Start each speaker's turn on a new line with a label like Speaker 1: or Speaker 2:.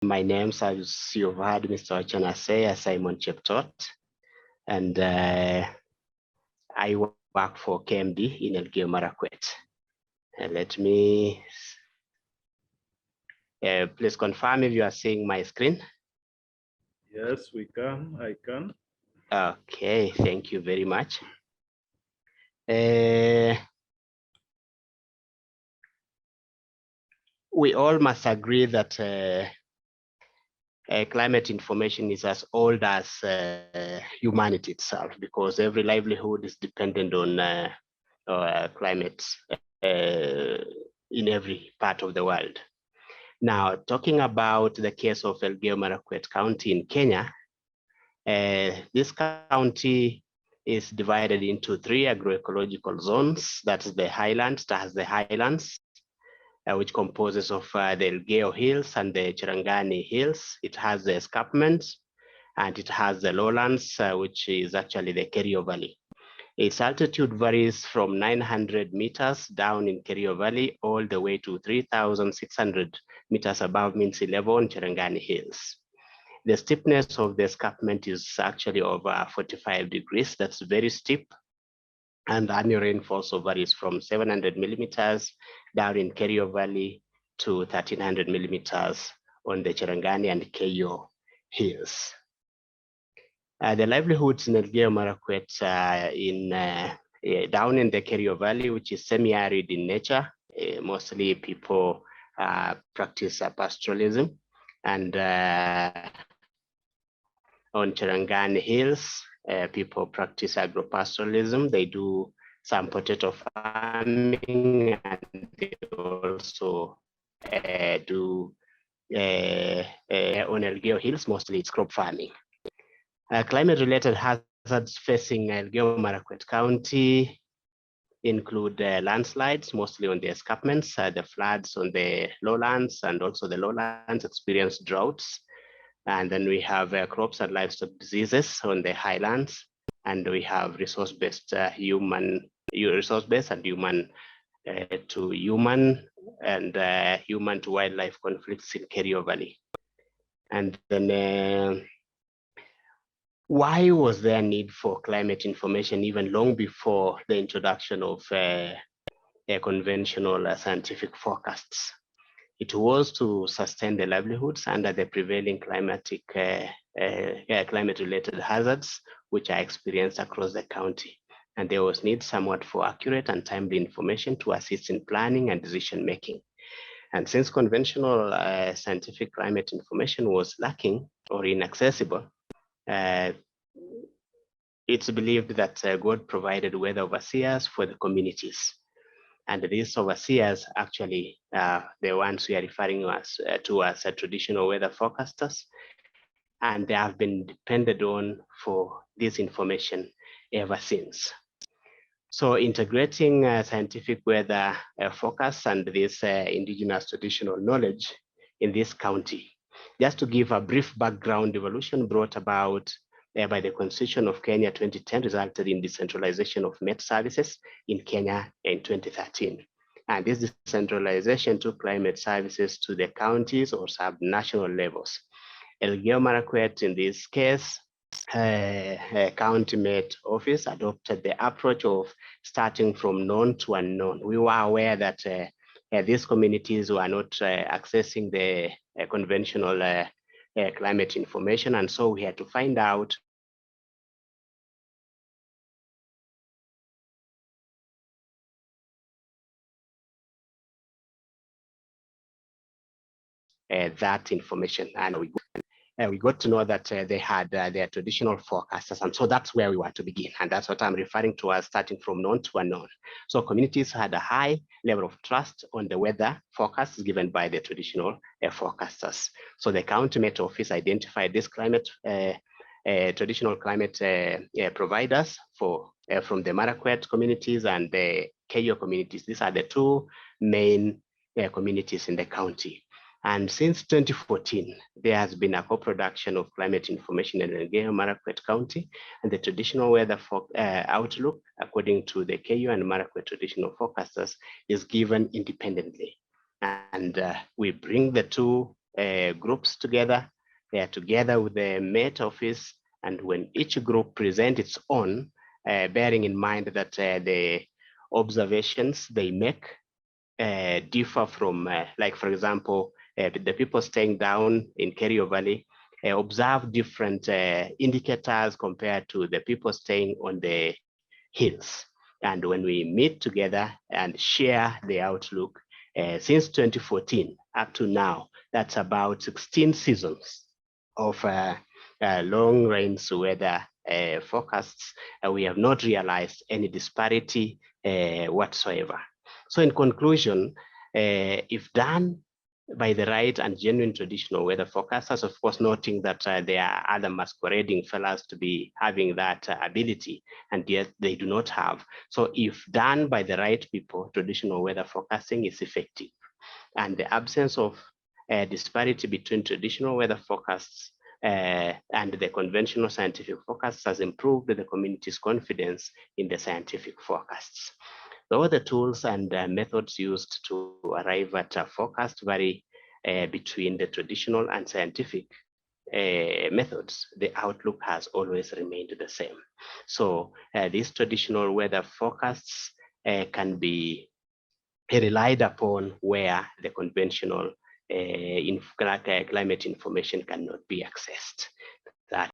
Speaker 1: My name, as you've heard Mr. Ochana say, Simon Cheptot, and I work for KMD in Elgeyo Marakwet. Let me please confirm if you are seeing my screen.
Speaker 2: Yes, we can. I can.
Speaker 1: Okay, thank you very much. We all must agree that climate information is as old as humanity itself, because every livelihood is dependent on climate in every part of the world. Now, talking about the case of Elgeyo Marakwet County in Kenya, this county is divided into 3 agroecological zones. That's the highlands, that has the highlands, which composes of the Elgeyo Hills and the Cherangani Hills. It has the escarpments, and it has the lowlands, which is actually the Kerio Valley. Its altitude varies from 900 meters down in Kerio Valley all the way to 3,600 meters above mean sea level in Cherangani Hills. The steepness of the escarpment is actually over 45 degrees. That's very steep. And the annual rainfall also varies from 700 millimeters down in Kerio Valley to 1,300 millimeters on the Cherangani and Keio Hills. The livelihoods in Elgeyo Marakwet down in the Kerio Valley, which is semi-arid in nature. Mostly people practice pastoralism, and on Cherangani Hills, people practice agropastoralism. They do some potato farming, and they also do on Elgeyo Hills, mostly it's crop farming. Climate-related hazards facing Elgeyo Marakwet County include landslides, mostly on the escarpments, the floods on the lowlands, and also the lowlands experience droughts. And then we have crops and livestock diseases on the highlands, and we have resource-based and human to human and human to wildlife conflicts in Kerio Valley. And then why was there a need for climate information even long before the introduction of conventional scientific forecasts? It was to sustain the livelihoods under the prevailing climate-related hazards, which are experienced across the county. And there was need somewhat for accurate and timely information to assist in planning and decision-making. And since conventional scientific climate information was lacking or inaccessible, it's believed that God provided weather overseers for the communities. And these overseers actually the ones we are referring to as traditional weather forecasters, and they have been depended on for this information ever since. So integrating scientific weather forecasts and this indigenous traditional knowledge in this county, just to give a brief background, evolution brought about by the Constitution of Kenya 2010 resulted in decentralization of Met services in Kenya in 2013. And this decentralization took climate services to the counties or sub-national levels. Elgeyo Marakwet, in this case, County Met Office adopted the approach of starting from known to unknown. We were aware that these communities were not accessing the conventional climate information, and so we had to find out that information, and we got to know that they had their traditional forecasters, and so that's where we were to begin, and that's what I'm referring to as starting from known to unknown. So communities had a high level of trust on the weather forecasts given by the traditional forecasters. So the County Met Office identified this traditional climate providers from the Marakwet communities and the Keio communities. These are the two main communities in the county. And since 2014, there has been a co-production of climate information in Elgeyo Marakwet County, and the traditional weather outlook, according to the Keio and Marakwet traditional forecasters, is given independently. And we bring the two groups together. They are together with the Met Office, and when each group presents its own, bearing in mind that the observations they make differ from, like for example, the people staying down in Kerio Valley observe different indicators compared to the people staying on the hills. And when we meet together and share the outlook, since 2014 up to now, that's about 16 seasons of long range weather forecasts. We have not realized any disparity whatsoever. So in conclusion, if done by the right and genuine traditional weather forecasters, of course, noting that there are other masquerading fellows to be having that ability, and yet they do not have. So if done by the right people, traditional weather forecasting is effective. And the absence of disparity between traditional weather forecasts and the conventional scientific forecasts has improved the community's confidence in the scientific forecasts. Though the tools and methods used to arrive at a forecast vary between the traditional and scientific methods, the outlook has always remained the same. So these traditional weather forecasts can be relied upon where the conventional climate information cannot be accessed. That